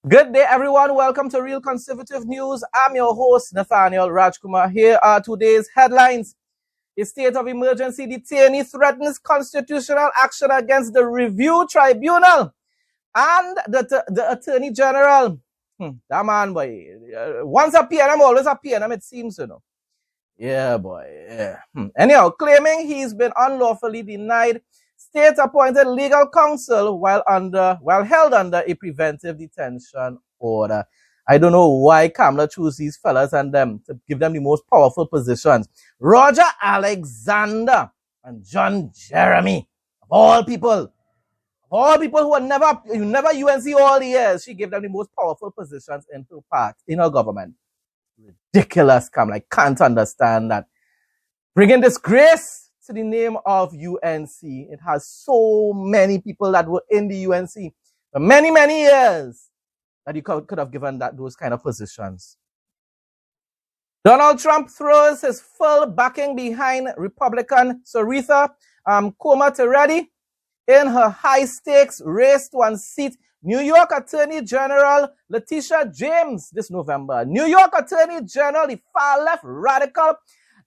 Good day, everyone. Welcome to Real Conservative News. I'm your host, Nathaniel Rajkumar. Here are today's headlines. A state of emergency detainee threatens constitutional action against the Review Tribunal and the Attorney General. That man, boy. Once a PNM, always a PNM, it seems, Yeah, boy. Yeah. Anyhow, claiming he's been unlawfully denied state-appointed legal counsel while held under a preventive detention order. I don't know why Kamala chose these fellas and them to give them the most powerful positions. Roger Alexander and John Jeremy, of all people who are never UNC all the years, she gave them the most powerful positions in her government. Ridiculous, Kamala. I can't understand that. Bringing disgrace to the name of UNC. It has so many people that were in the UNC for many, many years that you could have given those kind of positions. Donald Trump throws his full backing behind Republican Sarita Comer-Teretti in her high-stakes race to unseat New York Attorney General Letitia James this November. New York Attorney General, the far-left radical,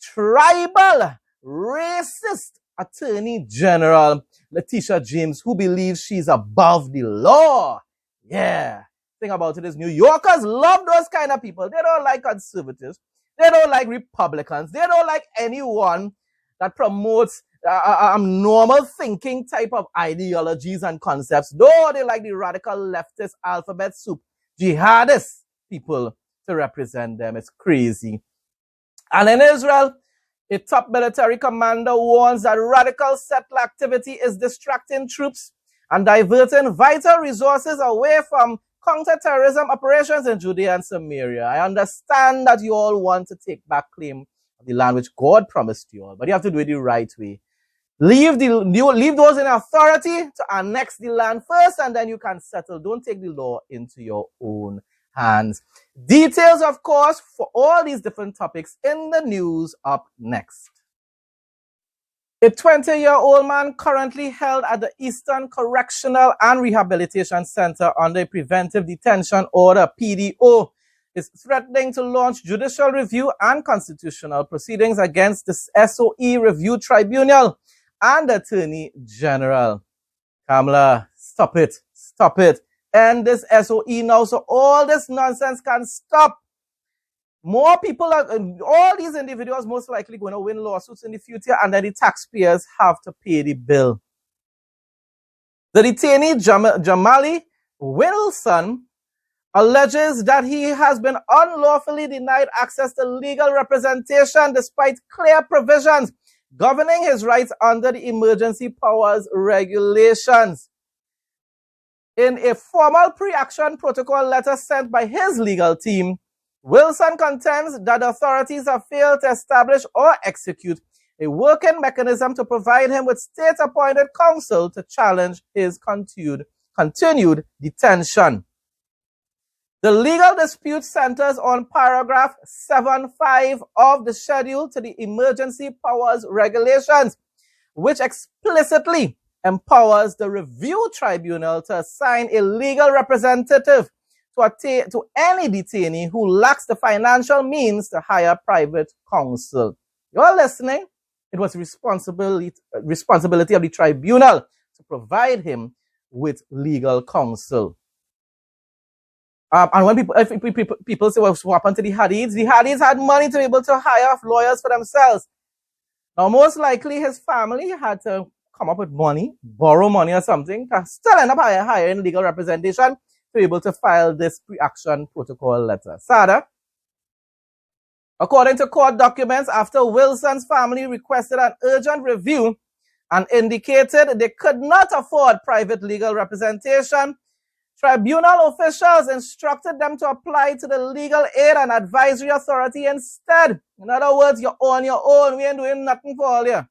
tribal, racist Attorney General Letitia James, who believes she's above the law. Yeah. Thing about it is New Yorkers love those kind of people. They don't like conservatives. They don't like Republicans. They don't like anyone that promotes normal thinking type of ideologies and concepts. Though they like the radical leftist alphabet soup jihadist people to represent them. It's crazy. And in Israel, a top military commander warns that radical settler activity is distracting troops and diverting vital resources away from counter-terrorism operations in Judea and Samaria. I understand that you all want to take back claim of the land which God promised you all, but you have to do it the right way. Leave those in authority to annex the land first, and then you can settle. Don't take the law into your own hands. Details, of course, for all these different topics in the news up next. A 20-year-old man currently held at the Eastern Correctional and Rehabilitation Center under a preventive detention order, PDO, is threatening to launch judicial review and constitutional proceedings against the SoE Review Tribunal and the Attorney General. Kamala, stop it. Stop it. End this SoE now so all this nonsense can stop. More people all these individuals most likely going to win lawsuits in the future, and then the taxpayers have to pay the bill. The detainee Jamali Wilson alleges that he has been unlawfully denied access to legal representation despite clear provisions governing his rights under the emergency powers regulations. In a formal pre-action protocol letter sent by his legal team, Wilson contends that authorities have failed to establish or execute a working mechanism to provide him with state-appointed counsel to challenge his continued detention. The legal dispute centers on paragraph 7.5 of the schedule to the emergency powers regulations, which explicitly empowers the review tribunal to assign a legal representative to any detainee who lacks the financial means to hire private counsel. You're listening? It was responsibility of the tribunal to provide him with legal counsel. And when people say, well, what happened to the Hadiths had money to be able to hire lawyers for themselves. Now, most likely his family had to come up with money, borrow money or something, to still end up hiring legal representation to be able to file this pre-action protocol letter. Sada, according to court documents, after Wilson's family requested an urgent review and indicated they could not afford private legal representation, tribunal officials instructed them to apply to the Legal Aid and Advisory Authority instead. In other words, you're on your own. We ain't doing nothing for all you.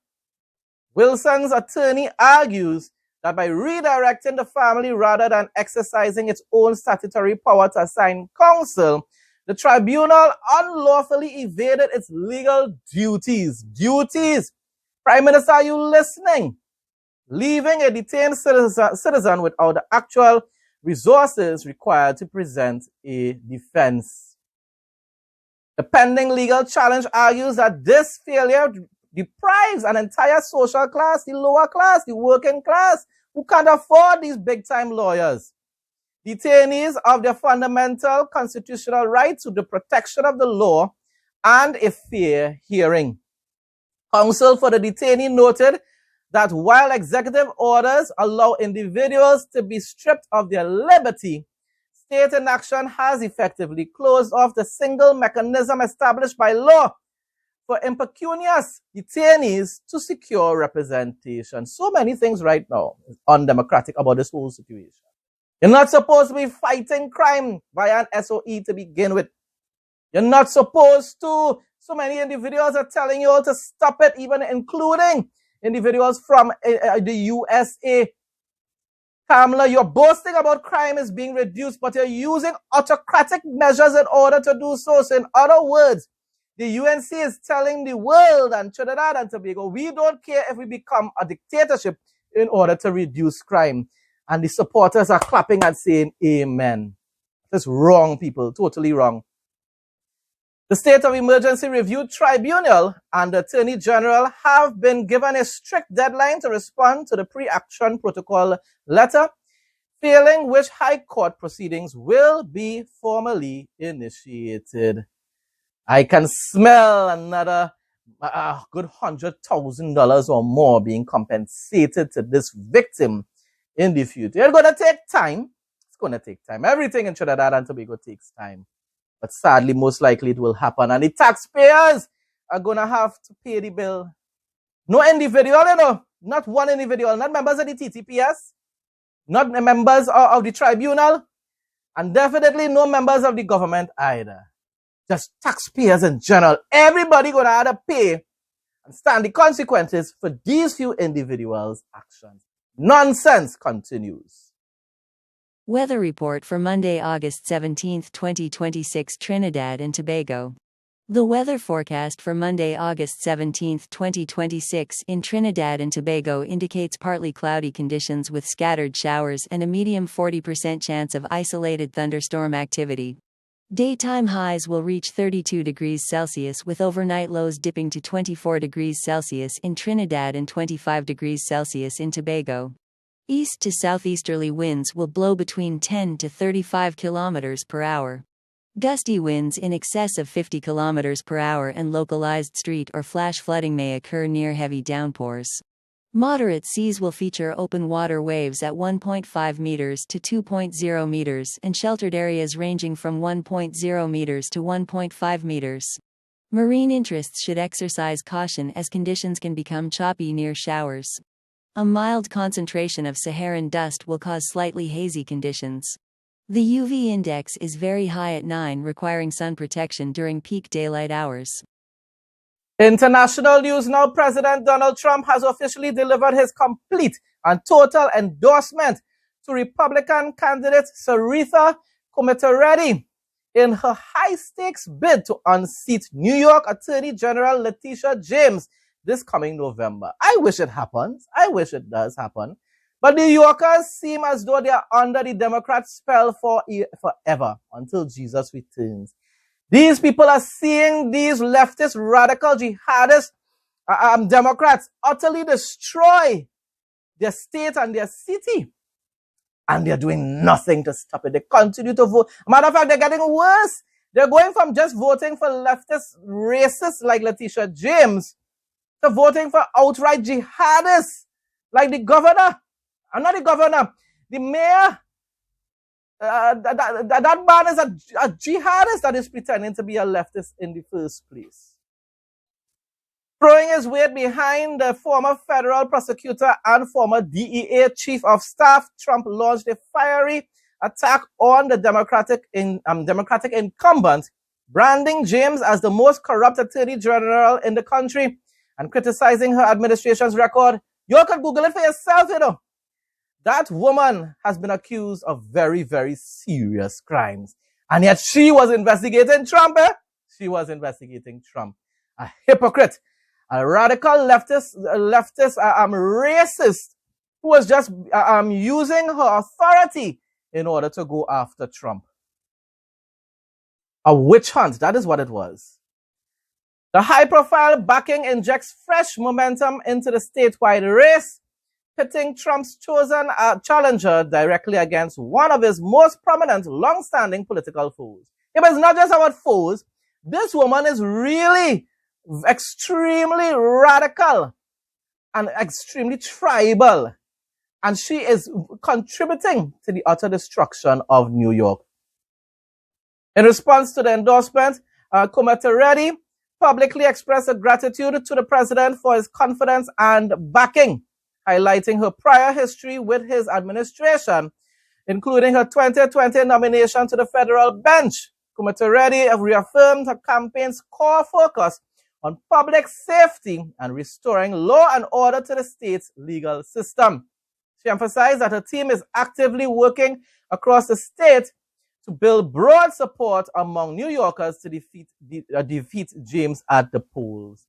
Wilson's attorney argues that by redirecting the family rather than exercising its own statutory power to assign counsel, the tribunal unlawfully evaded its legal duties. Prime Minister, are you listening? Leaving a detained citizen without the actual resources required to present a defense. The pending legal challenge argues that this failure deprives an entire social class, the lower class, the working class, who can't afford these big-time lawyers, detainees of their fundamental constitutional right to the protection of the law and a fair hearing. Counsel for the detainee noted that while executive orders allow individuals to be stripped of their liberty, state inaction has effectively closed off the single mechanism established by law for impecunious detainees to secure representation. So many things right now is undemocratic about this whole situation. You're not supposed to be fighting crime via an SOE to begin with. You're not supposed to. So many individuals are telling you all to stop it, even including individuals from the USA. Kamala, you're boasting about crime is being reduced, but you're using autocratic measures in order to do so. So in other words, the UNC is telling the world and Trinidad and Tobago, we don't care if we become a dictatorship in order to reduce crime. And the supporters are clapping and saying, amen. That's wrong, people. Totally wrong. The State of Emergency Review Tribunal and the Attorney General have been given a strict deadline to respond to the pre-action protocol letter, failing which High Court proceedings will be formally initiated. I can smell another good $100,000 or more being compensated to this victim in the future. It's going to take time. It's going to take time. Everything in Trinidad and Tobago takes time. But sadly, most likely it will happen. And the taxpayers are going to have to pay the bill. No individual, not one individual, not members of the TTPS, not members of the tribunal, and definitely no members of the government either. Just taxpayers in general. Everybody going to have to pay and stand the consequences for these few individuals' actions. Nonsense continues. Weather report for Monday, August 17, 2026, Trinidad and Tobago. The weather forecast for Monday, August 17, 2026, in Trinidad and Tobago indicates partly cloudy conditions with scattered showers and a medium 40% chance of isolated thunderstorm activity. Daytime highs will reach 32 degrees Celsius with overnight lows dipping to 24 degrees Celsius in Trinidad and 25 degrees Celsius in Tobago. East to southeasterly winds will blow between 10 to 35 kilometers per hour. Gusty winds in excess of 50 kilometers per hour and localized street or flash flooding may occur near heavy downpours. Moderate seas will feature open water waves at 1.5 meters to 2.0 meters and sheltered areas ranging from 1.0 meters to 1.5 meters. Marine interests should exercise caution as conditions can become choppy near showers. A mild concentration of Saharan dust will cause slightly hazy conditions. The UV index is very high at 9, requiring sun protection during peak daylight hours. International news now. President Donald Trump has officially delivered his complete and total endorsement to Republican candidate Sarita Comitoreddy in her high-stakes bid to unseat New York Attorney General Letitia James this coming November. I wish it happens. I wish it does happen. But New Yorkers seem as though they are under the Democrat spell forever until Jesus returns. These people are seeing these leftist, radical, jihadist Democrats utterly destroy their state and their city. And they're doing nothing to stop it. They continue to vote. Matter of fact, they're getting worse. They're going from just voting for leftist racists like Letitia James to voting for outright jihadists like the governor. I'm not the governor. The mayor. That man is a jihadist that is pretending to be a leftist in the first place. Throwing his weight behind the former federal prosecutor and former DEA chief of staff, Trump launched a fiery attack on the Democratic incumbent, branding James as the most corrupt attorney general in the country and criticizing her administration's record. You all can Google it for yourself, That woman has been accused of very, very serious crimes. And yet she was investigating Trump, She was investigating Trump. A hypocrite. A radical leftist, racist, who was just using her authority in order to go after Trump. A witch hunt, that is what it was. The high-profile backing injects fresh momentum into the statewide race, pitting Trump's chosen challenger directly against one of his most prominent, long-standing political foes. It was not just about foes. This woman is really extremely radical and extremely tribal, and she is contributing to the utter destruction of New York. In response to the endorsement, Kumateredi publicly expressed her gratitude to the president for his confidence and backing, highlighting her prior history with his administration, including her 2020 nomination to the federal bench. Kumateredi reaffirmed her campaign's core focus on public safety and restoring law and order to the state's legal system. She emphasized that her team is actively working across the state to build broad support among New Yorkers to defeat James at the polls.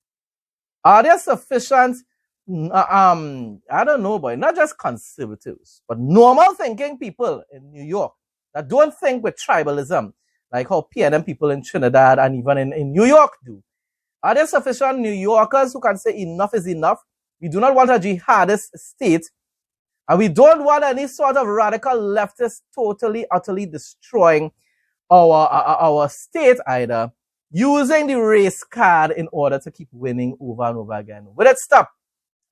Are there sufficient, I don't know, but not just conservatives, but normal thinking people in New York that don't think with tribalism, like how PNM people in Trinidad and even in New York do? Are there sufficient New Yorkers who can say enough is enough? We do not want a jihadist state, and we don't want any sort of radical leftist totally, utterly destroying our state either, using the race card in order to keep winning over and over again. Will it stop?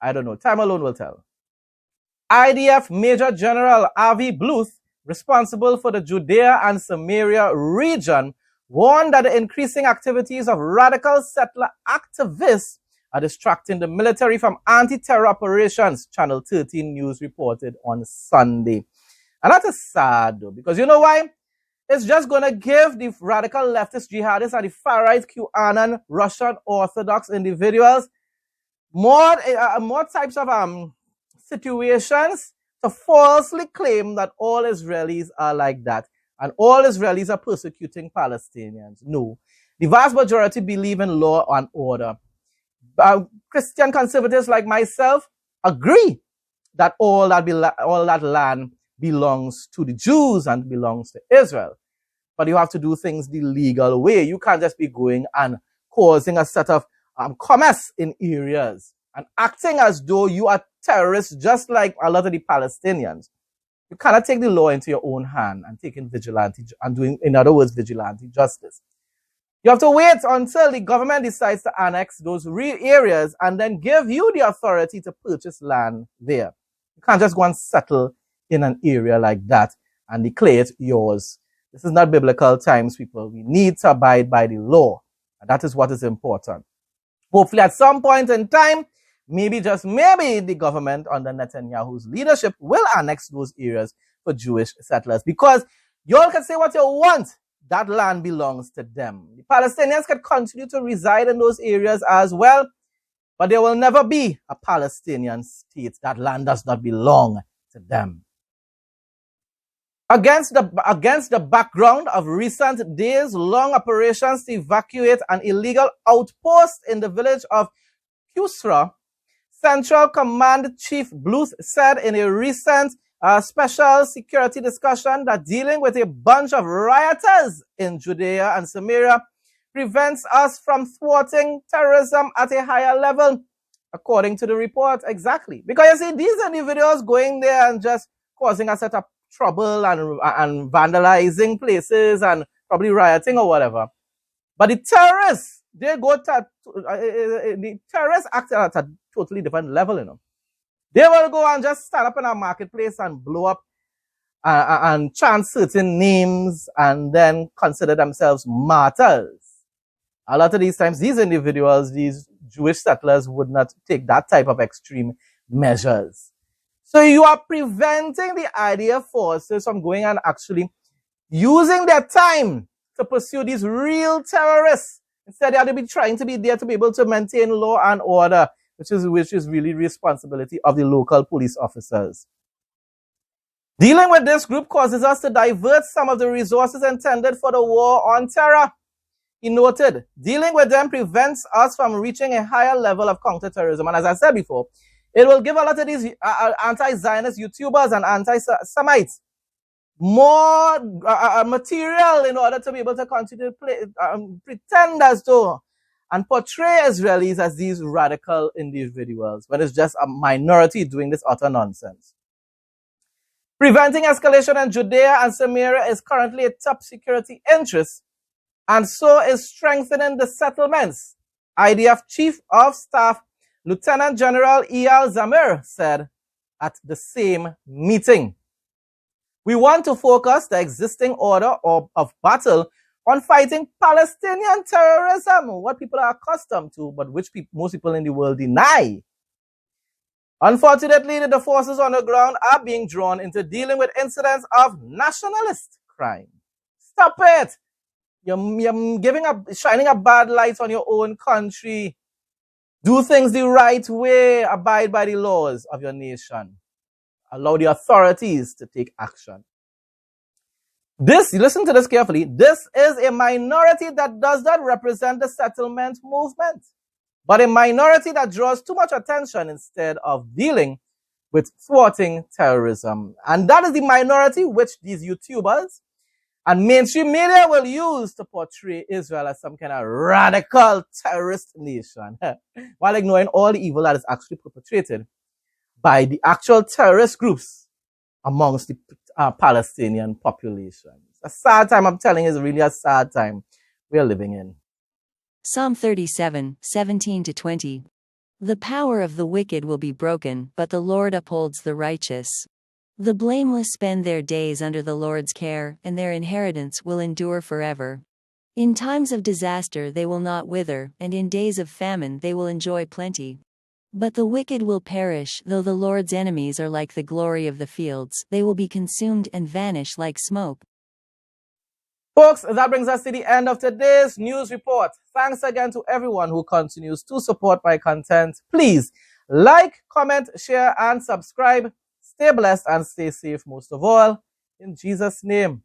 I don't know. Time alone will tell. IDF Major General Avi Bluth, responsible for the Judea and Samaria region, warned that the increasing activities of radical settler activists are distracting the military from anti-terror operations, Channel 13 News reported on Sunday. And that is sad, though, because you know why? It's just going to give the radical leftist jihadists and the far-right QAnon Russian Orthodox individuals more types of situations to falsely claim that all Israelis are like that and all Israelis are persecuting Palestinians. No. The vast majority believe in law and order. Christian conservatives like myself agree that all that land belongs to the Jews and belongs to Israel. But you have to do things the legal way. You can't just be going and causing a set of commerce in areas and acting as though you are terrorists just like a lot of the Palestinians. You cannot take the law into your own hand and taking vigilante and doing, in other words, vigilante justice. You have to wait until the government decides to annex those real areas and then give you the authority to purchase land there. You can't just go and settle in an area like that and declare it yours. This is not biblical times, people. We need to abide by the law. And that is what is important. Hopefully at some point in time, maybe just maybe the government under Netanyahu's leadership will annex those areas for Jewish settlers. Because you all can say what you want. That land belongs to them. The Palestinians can continue to reside in those areas as well, but there will never be a Palestinian state. That land does not belong to them. Against the background of recent days-long operations to evacuate an illegal outpost in the village of Qusra, Central Command Chief Bluth said in a recent special security discussion that dealing with a bunch of rioters in Judea and Samaria prevents us from thwarting terrorism at a higher level, according to the report. Exactly. Because you see, these individuals going there and just causing a set of trouble and vandalizing places and probably rioting or whatever. But the terrorists, they go to, the terrorists act at a totally different level, you know. They will go and just stand up in a marketplace and blow up and chant certain names and then consider themselves martyrs. A lot of these times, these individuals, these Jewish settlers would not take that type of extreme measures. So you are preventing the IDF forces from going and actually using their time to pursue these real terrorists. Instead, they have to be trying to be there to be able to maintain law and order, which is really responsibility of the local police officers. Dealing with this group causes us to divert some of the resources intended for the war on terror. He noted, dealing with them prevents us from reaching a higher level of counterterrorism. And as I said before, it will give a lot of these anti-Zionist YouTubers and anti-Semites more material in order to be able to continue to play, pretend as though and portray Israelis as these radical individuals, when it's just a minority doing this utter nonsense. Preventing escalation in Judea and Samaria is currently a top security interest, and so is strengthening the settlements, IDF Chief of Staff Lieutenant General Eyal Zamir said at the same meeting. We want to focus the existing order of battle on fighting Palestinian terrorism, what people are accustomed to, but which most people in the world deny. Unfortunately, the forces on the ground are being drawn into dealing with incidents of nationalist crime. Stop it! You're shining a bad light on your own country. Do things the right way. Abide by the laws of your nation. Allow the authorities to take action. Listen to this carefully, this is a minority that does not represent the settlement movement, but a minority that draws too much attention instead of dealing with thwarting terrorism. And that is the minority which these YouTubers and mainstream media will use to portray Israel as some kind of radical terrorist nation, while ignoring all the evil that is actually perpetrated by the actual terrorist groups amongst the Palestinian population. A sad time, I'm telling you, is really a sad time we are living in. Psalm 37, 17-20. The power of the wicked will be broken, but the Lord upholds the righteous. The blameless spend their days under the Lord's care, and their inheritance will endure forever. In times of disaster they will not wither, and in days of famine they will enjoy plenty. But the wicked will perish, though the Lord's enemies are like the glory of the fields, they will be consumed and vanish like smoke. Folks, that brings us to the end of today's news report. Thanks again to everyone who continues to support my content. Please like, comment, share, and subscribe. Stay blessed and stay safe most of all. In Jesus' name.